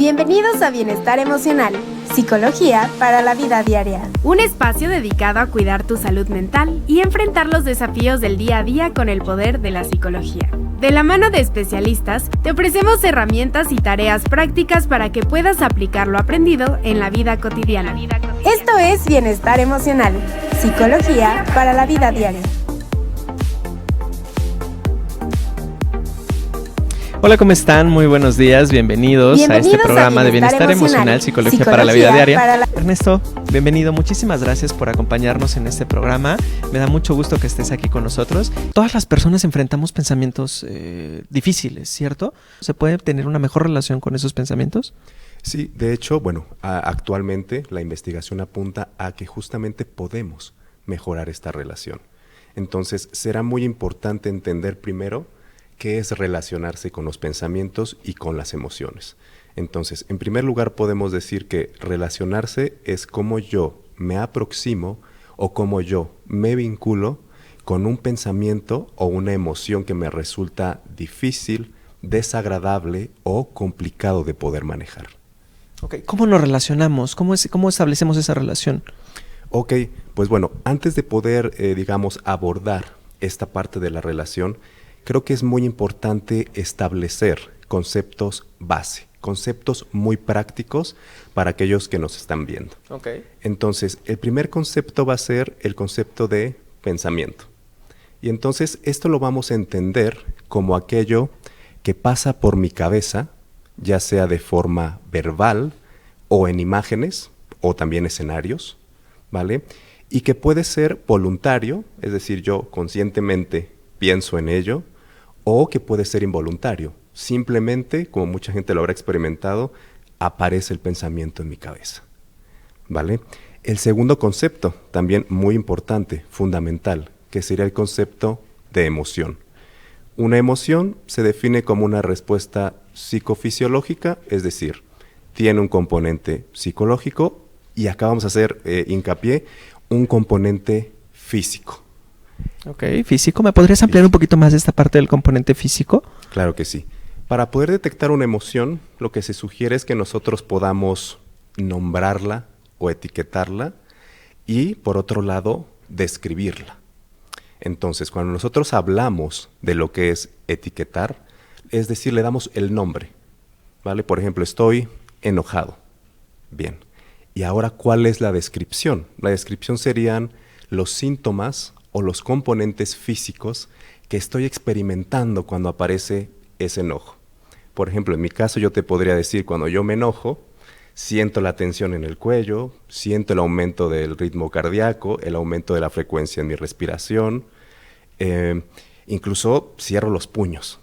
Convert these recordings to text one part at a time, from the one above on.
Bienvenidos a Bienestar Emocional, Psicología para la Vida Diaria. Un espacio dedicado a cuidar tu salud mental y enfrentar los desafíos del día a día con el poder de la psicología. De la mano de especialistas, te ofrecemos herramientas y tareas prácticas para que puedas aplicar lo aprendido en la vida cotidiana. Esto es Bienestar Emocional, Psicología para la Vida Diaria. Hola, ¿cómo están? Muy buenos días, bienvenidos a este programa de Bienestar Emocional, Psicología para la Vida Diaria. Ernesto, bienvenido, muchísimas gracias por acompañarnos en este programa. Me da mucho gusto que estés aquí con nosotros. Todas las personas enfrentamos pensamientos difíciles, ¿cierto? ¿Se puede tener una mejor relación con esos pensamientos? Sí, de hecho, actualmente la investigación apunta a que justamente podemos mejorar esta relación. Entonces, será muy importante entender primero qué es relacionarse con los pensamientos y con las emociones. Entonces, en primer lugar podemos decir que relacionarse es cómo yo me aproximo o cómo yo me vinculo con un pensamiento o una emoción que me resulta difícil, desagradable o complicado de poder manejar. Okay. ¿Cómo nos relacionamos? ¿Cómo establecemos esa relación? Ok, pues antes de poder, abordar esta parte de la relación, creo que es muy importante establecer conceptos base, conceptos muy prácticos para aquellos que nos están viendo. Okay. Entonces, el primer concepto va a ser el concepto de pensamiento. Y entonces esto lo vamos a entender como aquello que pasa por mi cabeza, ya sea de forma verbal o en imágenes o también escenarios, ¿vale? Y que puede ser voluntario, es decir, yo conscientemente pienso en ello, o que puede ser involuntario. Simplemente, como mucha gente lo habrá experimentado, aparece el pensamiento en mi cabeza, ¿vale? El segundo concepto, también muy importante, fundamental, que sería el concepto de emoción. Una emoción se define como una respuesta psicofisiológica, es decir, tiene un componente psicológico y acá vamos a hacer hincapié, un componente físico. Ok, físico. ¿Me podrías ampliar un poquito más de esta parte del componente físico? Claro que sí. Para poder detectar una emoción, lo que se sugiere es que nosotros podamos nombrarla o etiquetarla y, por otro lado, describirla. Entonces, cuando nosotros hablamos de lo que es etiquetar, es decir, le damos el nombre, ¿vale? Por ejemplo, estoy enojado. Bien. Y ahora, ¿cuál es la descripción? La descripción serían los síntomas o los componentes físicos que estoy experimentando cuando aparece ese enojo. Por ejemplo, en mi caso yo te podría decir, cuando yo me enojo, siento la tensión en el cuello, siento el aumento del ritmo cardíaco, el aumento de la frecuencia en mi respiración, incluso cierro los puños.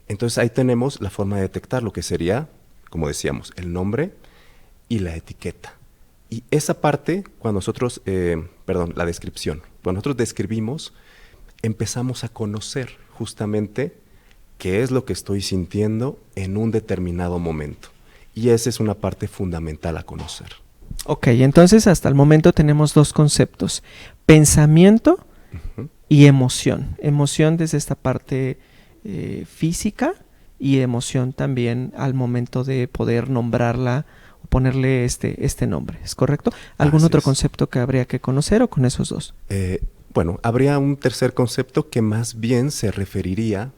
Entonces ahí tenemos la forma de detectar lo que sería, como decíamos, el nombre y la etiqueta. Y esa parte, cuando nosotros, la descripción, cuando nosotros describimos, empezamos a conocer justamente qué es lo que estoy sintiendo en un determinado momento. Y esa es una parte fundamental a conocer. Ok, entonces hasta el momento tenemos dos conceptos, pensamiento y emoción. Emoción desde esta parte física y emoción también al momento de poder nombrarla, ponerle este nombre, ¿es correcto? ¿Algún otro concepto que habría que conocer o con esos dos? Habría un tercer concepto que más bien se referiría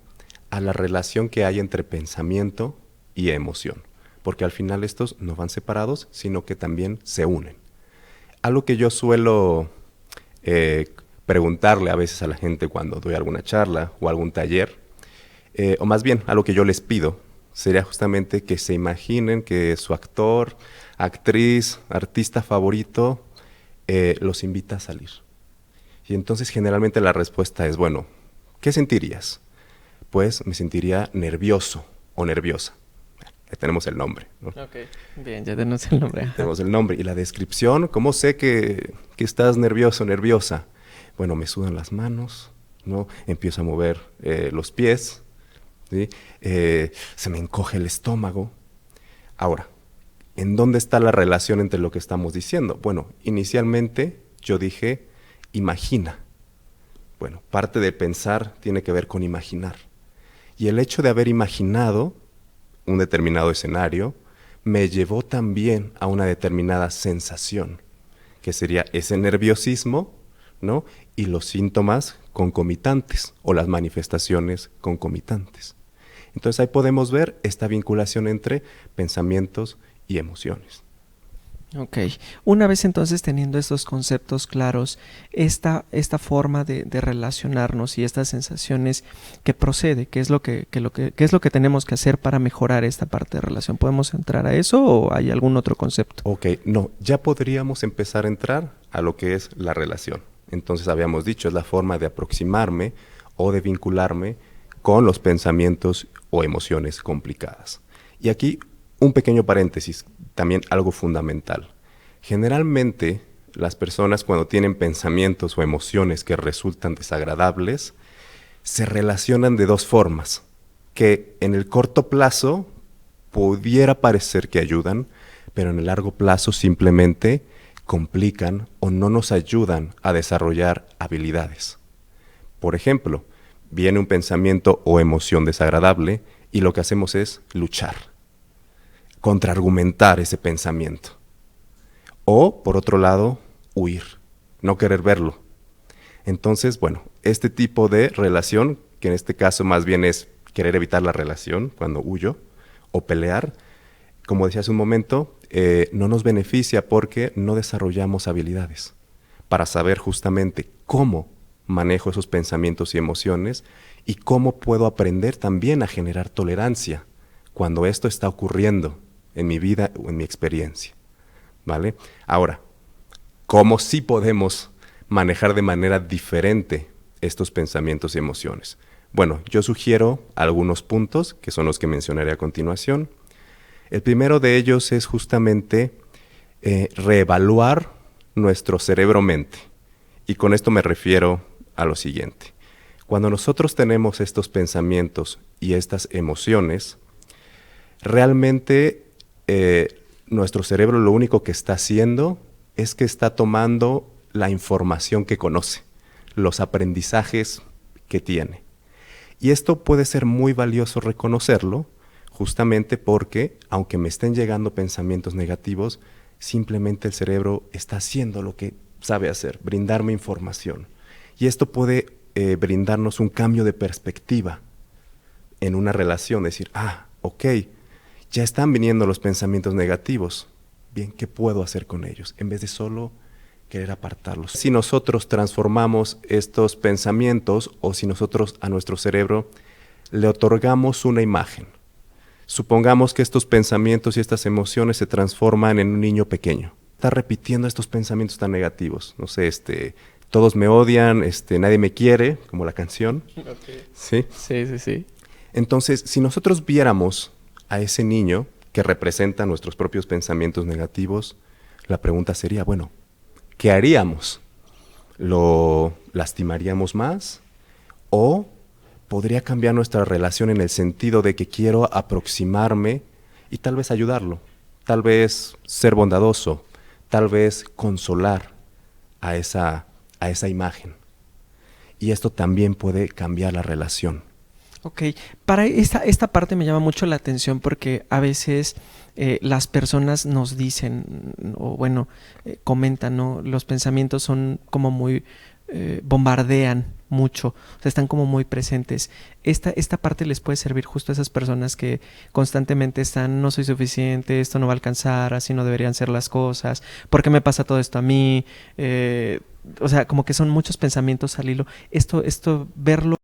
a la relación que hay entre pensamiento y emoción, porque al final estos no van separados, sino que también se unen. Algo que yo suelo preguntarle a veces a la gente cuando doy alguna charla o algún taller, o más bien algo que yo les pido, sería justamente que se imaginen que su actor, actriz, artista favorito los invita a salir. Y entonces generalmente la respuesta es, ¿qué sentirías? Pues me sentiría nervioso o nerviosa. Ya tenemos el nombre, ¿no? Ok, bien, ya tenemos el nombre. Tenemos el nombre. Y la descripción, ¿cómo sé que estás nervioso o nerviosa? Me sudan las manos, ¿no? Empiezo a mover los pies, ¿sí? Se me encoge el estómago. Ahora, ¿en dónde está la relación entre lo que estamos diciendo? Inicialmente yo dije, imagina. Parte de pensar tiene que ver con imaginar. Y el hecho de haber imaginado un determinado escenario, me llevó también a una determinada sensación, que sería ese nerviosismo, ¿no? Y los síntomas concomitantes o las manifestaciones concomitantes. Entonces ahí podemos ver esta vinculación entre pensamientos y emociones. Ok. Una vez entonces teniendo estos conceptos claros, esta forma de relacionarnos y estas sensaciones que procede, ¿qué es lo que tenemos que hacer para mejorar esta parte de relación? ¿Podemos entrar a eso o hay algún otro concepto? Ok, no, ya podríamos empezar a entrar a lo que es la relación. Entonces habíamos dicho, es la forma de aproximarme o de vincularme con los pensamientos o emociones complicadas. Y aquí un pequeño paréntesis, también algo fundamental. Generalmente las personas cuando tienen pensamientos o emociones que resultan desagradables, se relacionan de dos formas, que en el corto plazo pudiera parecer que ayudan, pero en el largo plazo simplemente complican o no nos ayudan a desarrollar habilidades. Por ejemplo, viene un pensamiento o emoción desagradable y lo que hacemos es luchar, contraargumentar ese pensamiento. O, por otro lado, huir, no querer verlo. Entonces, bueno, este tipo de relación, que en este caso más bien es querer evitar la relación cuando huyo, o pelear, como decía hace un momento, no nos beneficia porque no desarrollamos habilidades para saber justamente cómo manejo esos pensamientos y emociones y cómo puedo aprender también a generar tolerancia cuando esto está ocurriendo en mi vida o en mi experiencia, ¿vale? Ahora, ¿cómo sí podemos manejar de manera diferente estos pensamientos y emociones? Bueno, yo sugiero algunos puntos que son los que mencionaré a continuación. El primero de ellos es justamente reevaluar nuestro cerebro-mente. Y con esto me refiero a lo siguiente. Cuando nosotros tenemos estos pensamientos y estas emociones, realmente nuestro cerebro lo único que está haciendo es que está tomando la información que conoce, los aprendizajes que tiene. Y esto puede ser muy valioso reconocerlo, justamente porque, aunque me estén llegando pensamientos negativos, simplemente el cerebro está haciendo lo que sabe hacer, brindarme información. Y esto puede brindarnos un cambio de perspectiva en una relación, decir, ok, ya están viniendo los pensamientos negativos, bien, ¿qué puedo hacer con ellos? En vez de solo querer apartarlos. Si nosotros transformamos estos pensamientos o si nosotros a nuestro cerebro le otorgamos una imagen, supongamos que estos pensamientos y estas emociones se transforman en un niño pequeño. Está repitiendo estos pensamientos tan negativos. No sé, todos me odian, nadie me quiere, como la canción. Okay. ¿Sí? Sí. Entonces, si nosotros viéramos a ese niño que representa nuestros propios pensamientos negativos, la pregunta sería, bueno, ¿qué haríamos? ¿Lo lastimaríamos más? ¿O podría cambiar nuestra relación en el sentido de que quiero aproximarme y tal vez ayudarlo, tal vez ser bondadoso, tal vez consolar a esa imagen? Y esto también puede cambiar la relación. Ok, para esta parte me llama mucho la atención porque a veces las personas nos dicen, o bueno, comentan, ¿no? Los pensamientos son como muy, bombardean mucho, o sea, están como muy presentes. Esta parte les puede servir justo a esas personas que constantemente están, no soy suficiente, esto no va a alcanzar, así no deberían ser las cosas, ¿por qué me pasa todo esto a mí? O sea, como que son muchos pensamientos al hilo. Esto verlo,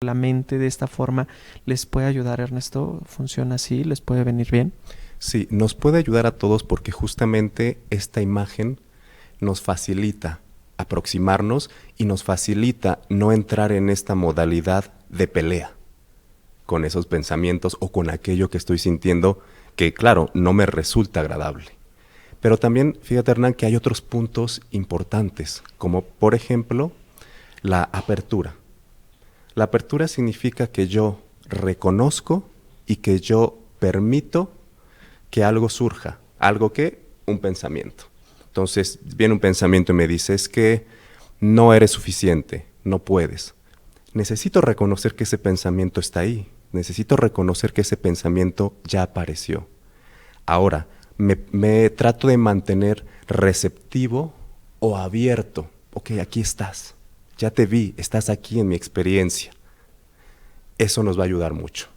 la mente de esta forma, ¿les puede ayudar, Ernesto? ¿Funciona así? ¿Les puede venir bien? Sí, nos puede ayudar a todos porque justamente esta imagen nos facilita aproximarnos y nos facilita no entrar en esta modalidad de pelea con esos pensamientos o con aquello que estoy sintiendo que, claro, no me resulta agradable. Pero también, fíjate, Hernán, que hay otros puntos importantes, como por ejemplo, la apertura. La apertura significa que yo reconozco y que yo permito que algo surja, un pensamiento. Entonces viene un pensamiento y me dice, es que no eres suficiente, no puedes. Necesito reconocer que ese pensamiento está ahí Necesito reconocer que ese pensamiento ya apareció. Ahora, me trato de mantener receptivo o abierto. Ok, aquí estás. Ya te vi, estás aquí en mi experiencia. Eso nos va a ayudar mucho,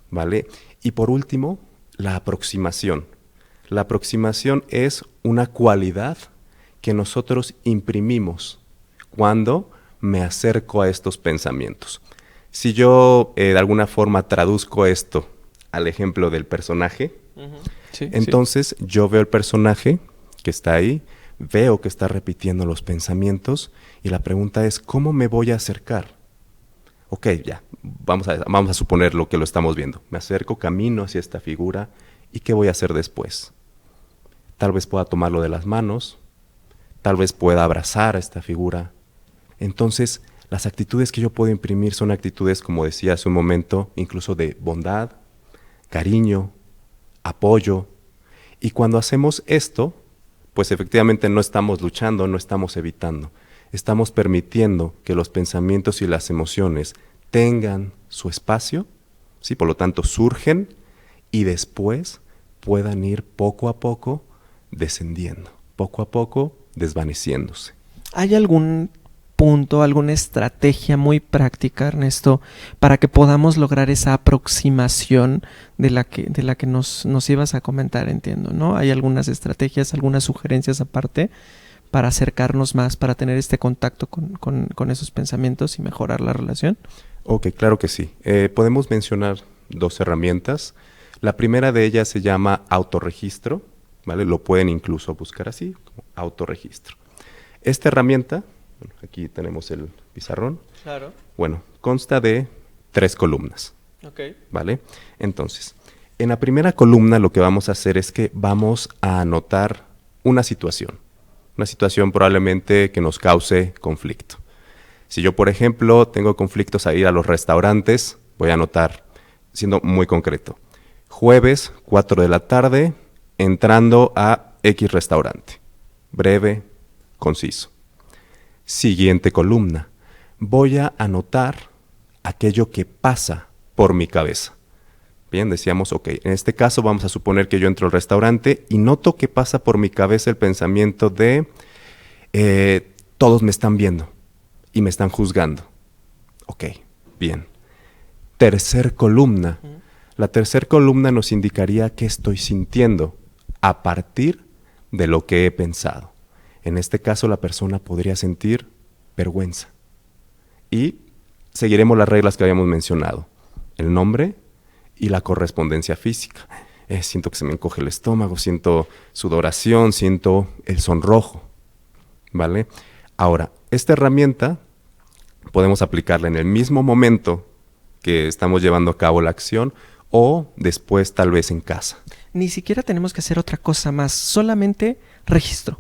¿vale? Y por último, la aproximación. La aproximación es una cualidad que nosotros imprimimos cuando me acerco a estos pensamientos. Si yo de alguna forma traduzco esto al ejemplo del personaje, Sí, entonces yo veo el personaje que está ahí, veo que está repitiendo los pensamientos y la pregunta es, ¿cómo me voy a acercar? Ok, ya, vamos a suponer lo que lo estamos viendo. Me acerco, camino hacia esta figura y ¿qué voy a hacer después? Tal vez pueda tomarlo de las manos, tal vez pueda abrazar a esta figura. Entonces, las actitudes que yo puedo imprimir son actitudes, como decía hace un momento, incluso de bondad, cariño, apoyo. Y cuando hacemos esto, pues efectivamente no estamos luchando, no estamos evitando. Estamos permitiendo que los pensamientos y las emociones tengan su espacio, ¿sí? Por lo tanto surgen y después puedan ir poco a poco descendiendo, poco a poco desvaneciéndose. ¿Hay algún punto, alguna estrategia muy práctica, Ernesto, para que podamos lograr esa aproximación de la que nos ibas a comentar, entiendo, ¿no? ¿Hay algunas estrategias, algunas sugerencias aparte para acercarnos más, para tener este contacto con esos pensamientos y mejorar la relación? Ok, claro que sí. Podemos mencionar 2 herramientas. La primera de ellas se llama autorregistro, ¿vale? Lo pueden incluso buscar así, como autorregistro. Esta herramienta, bueno, aquí tenemos el pizarrón. Claro. Bueno, consta de 3 columnas, Okay. ¿vale? Entonces, en la primera columna lo que vamos a hacer es que vamos a anotar una situación probablemente que nos cause conflicto. Si yo, por ejemplo, tengo conflictos a ir a los restaurantes, voy a anotar, siendo muy concreto, jueves, 4 de la tarde, entrando a X restaurante. Breve, conciso. Siguiente columna. Voy a anotar aquello que pasa por mi cabeza. Bien, decíamos, ok, en este caso vamos a suponer que yo entro al restaurante y noto que pasa por mi cabeza el pensamiento de todos me están viendo y me están juzgando. Ok, bien. Tercer columna. La tercera columna nos indicaría qué estoy sintiendo a partir de lo que he pensado. En este caso la persona podría sentir vergüenza. Y seguiremos las reglas que habíamos mencionado. El nombre y la correspondencia física. Siento que se me encoge el estómago, siento sudoración, siento el sonrojo, ¿vale? Ahora, esta herramienta podemos aplicarla en el mismo momento que estamos llevando a cabo la acción o después tal vez en casa. Ni siquiera tenemos que hacer otra cosa más, solamente registro.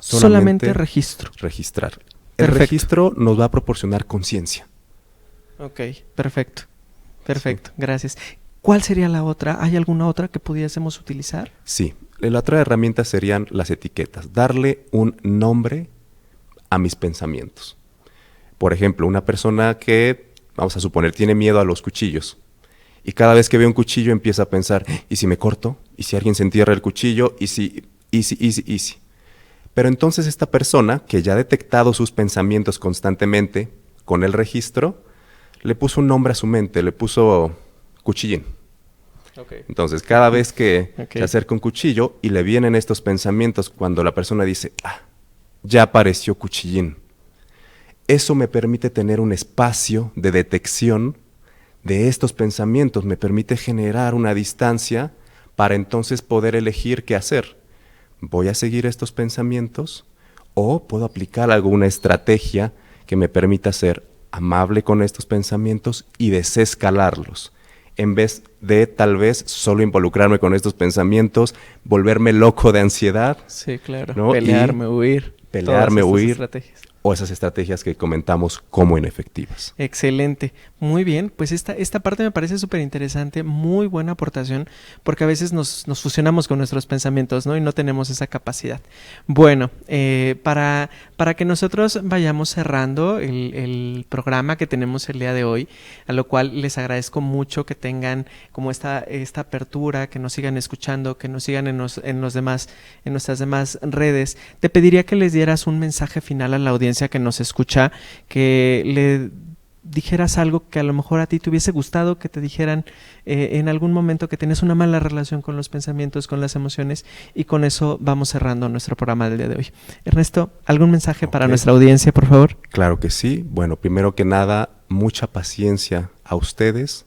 Solamente registro. Registrar. Perfecto. El registro nos va a proporcionar conciencia. Ok, perfecto. Perfecto, sí. Gracias. ¿Cuál sería la otra? ¿Hay alguna otra que pudiésemos utilizar? Sí, la otra herramienta serían las etiquetas. Darle un nombre a mis pensamientos. Por ejemplo, una persona que, vamos a suponer, tiene miedo a los cuchillos. Y cada vez que ve un cuchillo empieza a pensar, ¿y si me corto? ¿Y si alguien se entierra el cuchillo? ¿Y si? Pero entonces esta persona, que ya ha detectado sus pensamientos constantemente con el registro, le puso un nombre a su mente, le puso cuchillín. Okay. Entonces, cada vez que se acerca un cuchillo y le vienen estos pensamientos, cuando la persona dice, ya apareció cuchillín. Eso me permite tener un espacio de detección de estos pensamientos, me permite generar una distancia para entonces poder elegir qué hacer. ¿Voy a seguir estos pensamientos o puedo aplicar alguna estrategia que me permita ser amable con estos pensamientos y desescalarlos? En vez de tal vez solo involucrarme con estos pensamientos, volverme loco de ansiedad. Sí, claro. ¿No? Pelearme, huir. Pelearme, huir. O esas estrategias que comentamos como inefectivas. Excelente. Muy bien, pues esta parte me parece súper interesante, muy buena aportación, porque a veces nos fusionamos con nuestros pensamientos, ¿no? Y no tenemos esa capacidad. Bueno, para que nosotros vayamos cerrando el programa que tenemos el día de hoy, a lo cual les agradezco mucho que tengan como esta apertura, que nos sigan escuchando, que nos sigan en nuestras demás redes, te pediría que les dieras un mensaje final a la audiencia que nos escucha, que le dijeras algo que a lo mejor a ti te hubiese gustado que te dijeran en algún momento, que tienes una mala relación con los pensamientos, con las emociones, y con eso vamos cerrando nuestro programa del día de hoy. Ernesto, ¿algún mensaje para nuestra audiencia, por favor? Claro que sí. Bueno, primero que nada, mucha paciencia a ustedes,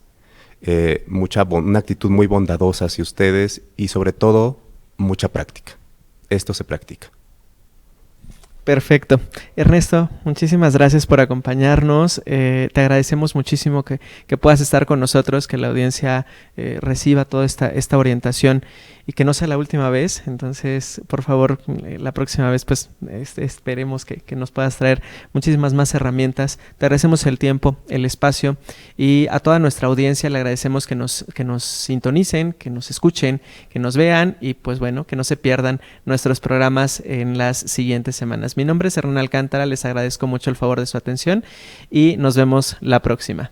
una actitud muy bondadosa hacia ustedes y sobre todo mucha práctica. Esto se practica. Perfecto. Ernesto, muchísimas gracias por acompañarnos. Te agradecemos muchísimo que puedas estar con nosotros, que la audiencia reciba toda esta orientación y que no sea la última vez. Entonces, por favor, la próxima vez pues esperemos que nos puedas traer muchísimas más herramientas. Te agradecemos el tiempo, el espacio, y a toda nuestra audiencia le agradecemos que nos sintonicen, que nos escuchen, que nos vean y pues bueno, que no se pierdan nuestros programas en las siguientes semanas. Mi nombre es Hernán Alcántara, les agradezco mucho el favor de su atención y nos vemos la próxima.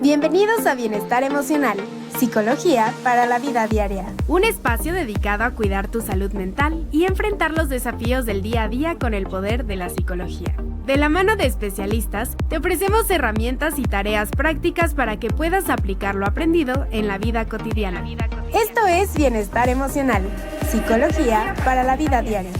Bienvenidos a Bienestar Emocional, Psicología para la Vida Diaria. Un espacio dedicado a cuidar tu salud mental y enfrentar los desafíos del día a día con el poder de la psicología. De la mano de especialistas, te ofrecemos herramientas y tareas prácticas para que puedas aplicar lo aprendido en la vida cotidiana. Esto es Bienestar Emocional, Psicología para la Vida Diaria.